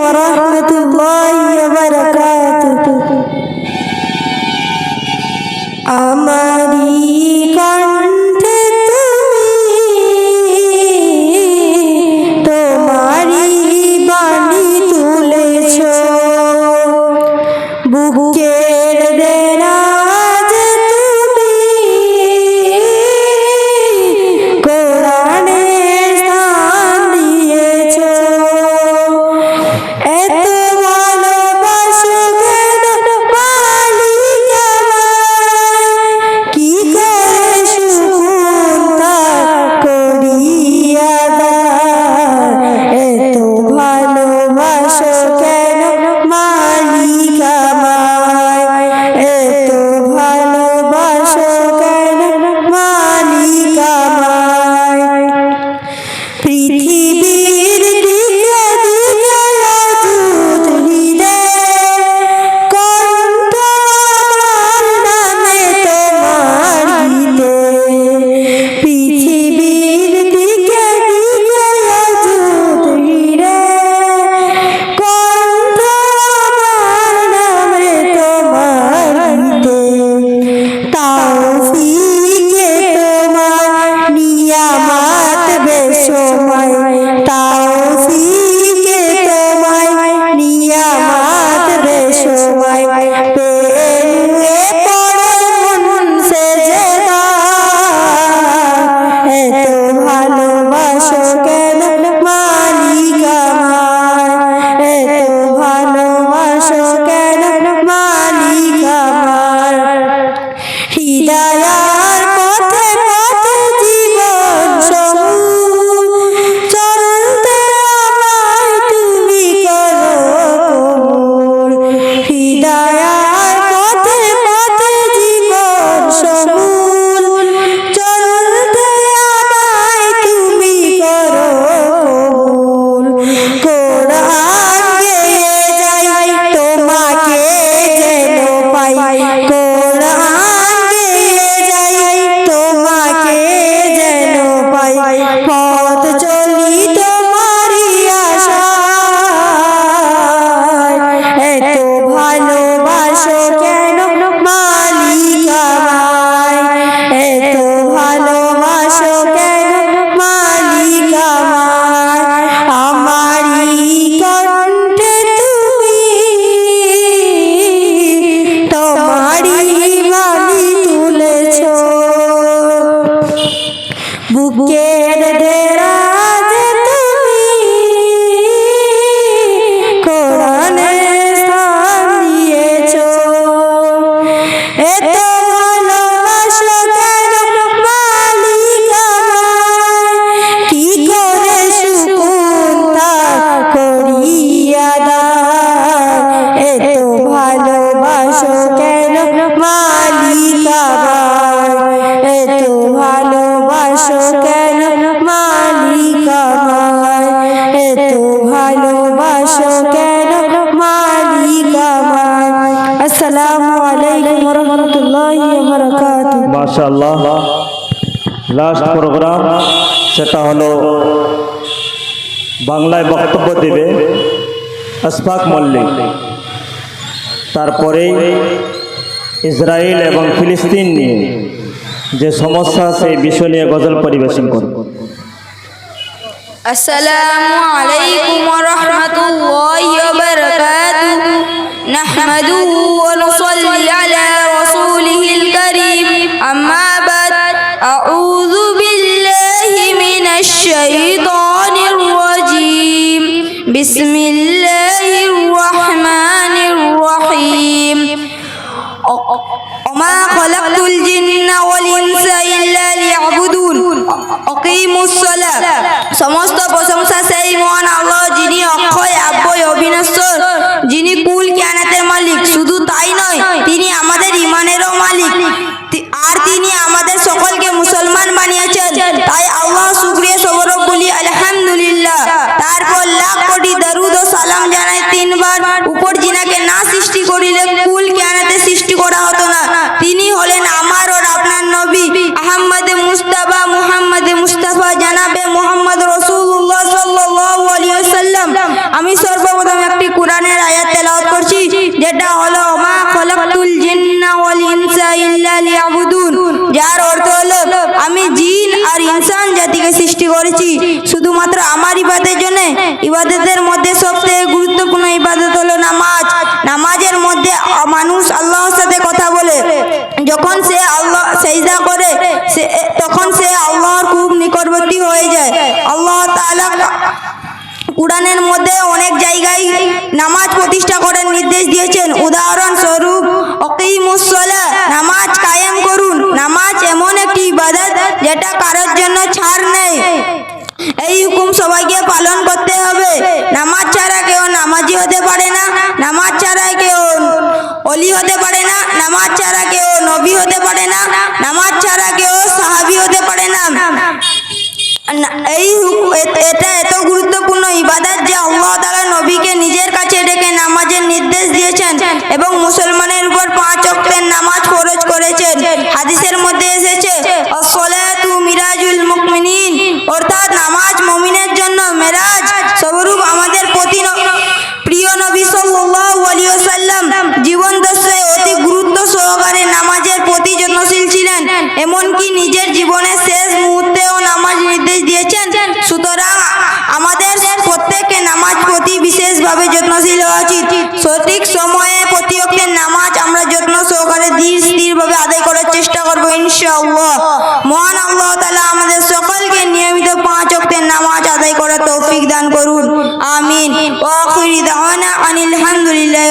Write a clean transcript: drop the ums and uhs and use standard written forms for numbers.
ওয়া রাহমাতুল্লাহি ওয়া বারাকাতুহু। আমারি কণ্ঠে তুমি তোমারি বাণী তুলেছ, বুকের দেরাজ তুমি কোরআনের স্থান দিয়েছ। এত ভালোবাসো কেন মালিক আমায়, কি করে সুকুন তার করিয়া দাও। এত ভালোবাসো কেন মালিক আমায়, এত ভালোবাসো কেন মালিক আমায়। পৃথিবীর দিকে দিকে অদ্ভুত হৃদয়, কণ্ঠ আমার নামে তোমার গীতে। পৃথিবীর দিকে দিকে অদ্ভুত হৃদয়, কণ্ঠ আমার নামে তোমার গীতে। তাওফিকে তোমার নিয়ামত বেশময়, তাওফিকে তোমার নিয়ামত বেশময়। পেয়ে পড়ে মন সেজদা, এত ভালোবাসো কেন মালিক আমায়, এত ভালোবাসো কেন মালিক আমার। হৃদয়ার পথে পথে জীবন সবুজ, চলতে আমায় তুমি করো কবুল। হৃদয়ার পথে পথে জীবন সবুজ, চলতে আমায় তুমি করো কবুল। কোরআন গেয়ে যাই তোমাকে যেন পাই, কোরআন গেয়ে যাই তোমাকে যেন পাই। পথ চলি তোমারই আশায়, এত ভালোবাসো কেন মালিক আমায়, এত ভালোবাসো কেন মালিক আমায়। আমারি কণ্ঠে তুমি তোমারি বাণী তুলেছ, বুকের দেরাজ তুমি কোরআনের স্থান দিয়েছ। এত ভালোবাসো কেন মালিক আমায়, কি করে সুকুন তার করিয়া দাও। এত ভালোবাসো কেন মালিক আমায়, এত ভালোবাসো কেন মালিক আমায়, এত ভালোবাসো কেন মালিক আমায়। আসসালামু আলাইকুম ওয়া রাহমাতুল্লাহি ওয়া বারাকাতুহু। মাশাআল্লাহ। লাস্ট প্রোগ্রাম সেটা হলো বাংলায় বক্তব্য দেবে আশফাক মল্লিক, তারপরেই ইসরায়েল এবং ফিলিস্তিন নিয়ে যে সমস্যা সেই বিষয় নিয়ে গজল পরিবেশন করব। আসসালামু আলাইকুম ওয়া রাহমাতুল্লাহি ওয়া বারাকাতুহু। নাহমাদুহু ওয়া নুসাল্লি আলা রাসূলিহিল কারীম। আম্মা বাদ। আউযু বিল্লাহি মিনাশ শাইতানির রাজীম। বিসমিল্লাহির রাহমানির রহিম। ওমা খালাকতুল জিন্না ওয়াল ইনসা ইল্লা লিয়াবুদুন। আকিমুস সালাত। সমস্ত প্রশংসা সেই মহান আল্লাহ, যিনি অক্ষয় অব্যয় অবিনশ্বর, যিনি কুল কায়নাতের মালিক। শুধু তাই নয়, তিনি আমাদের ঈমানেরও মালিক, আর তিনি আমাদের সকলকে মুসলমান বানিয়েছেন। তাই আল্লাহ শুকরিয়া সবরব বলি আলহামদুলিল্লাহ। তারপর লাখ কোটি দরুদ ও সালাম জানাই তিনবার। উপর যিনাকে না সৃষ্টি করিলে কুল কায়নাতে সৃষ্টি করা হতো না, তিনি হলেন আমার আর আপনার নবী আহমদে মুস্তাফা, মুহাম্মদে মুস্তাফা, জানাবে মুহাম্মদ রাসূলুল্লাহ সাল্লাল্লাহু আলাইহি ওয়াসাল্লাম। আমি যেটা হলো মা খলাকতুল জিন্না ওয়াল ইনসা ইল্লা লিয়াবুদুন, যার অর্থ হলো আমি জিন আর ইনসান জাতিকে সৃষ্টি করেছি শুধুমাত্র আমার ইবাদতের জন্য। ইবাদতের মধ্যে সবথেকে গুরুত্বপূর্ণ ইবাদত হলো নামাজ। নামাজের মধ্যে মানুষ আল্লাহর সাথে কথা বলে। যখন সে আল্লাহ সেজদা করে তখন সে আল্লাহর খুব নিকটবর্তী হয়ে যায়। আল্লাহ তাআলা কুরআনের মধ্যে অনেক জায়গায় নামাজ প্রতিষ্ঠা করার নির্দেশ দিয়েছেন। উদাহরণস্বরূপ আকিমুস সালাহ, নামাজ কায়েম করুন। নামাজ এমন একটি ইবাদত যেটা কারোর জন্য ছাড় নেই। এই হুকুম সবাইকে পালন করতে হবে। নামাজ ছাড়া কেউ নামাজি হতে পারে না, নামাজ ছাড়া কেউ অলি হতে পারে না, নামাজ ছাড়া কেউ নবী হতে পারে না, নামাজ ছাড়া কেউ সাহাবী হতে পারে না। এটা এত গুরুত্বপূর্ণ ইবাদত যে আল্লাহ তাআলা নবীকে নিজের কাছে ডেকে নামাজের নির্দেশ দিয়েছেন এবং মুসলমানের উপর 5 ওয়াক্তের নামাজ ফরজ করেছেন। হাদিসের মধ্যে এসেছে as-সালাতু মিরাজুল মুমিনিন, অর্থাৎ নামাজ মুমিনের জন্য মেরাজ স্বরূপ। আমাদের প্রতি প্রিয় নবী সাল্লাল্লাহু আলাইহি ওয়াসাল্লাম জীবন দশায় অতি গুরুত্ব সহকারে নামাজের প্রতি যত্নশীল ছিলেন, এমনকি নিজের জীবনের শেষ মুহূর্তেও নামাজ নির্দেশ দিয়েছেন। সুতরাং আমাদের প্রত্যেককে নামাজ প্রতি বিশেষভাবে যত্নশীল হওয়া উচিত। সঠিক সময়ে প্রতি ওয়াক্তের নামাজ আমরা যত্ন সহকারে ধীর স্থিরভাবে আদায় করার চেষ্টা করব ইনশাআল্লাহ। মহান আল্লাহ তাআলা আমাদের সকলকে নিয়মিত 5 ওয়াক্তের নামাজ আদায় করার তৌফিক দান করুন। আমিন। ওয়া আখিরু দাওয়ানা আনিল হামদুলিল্লাহি।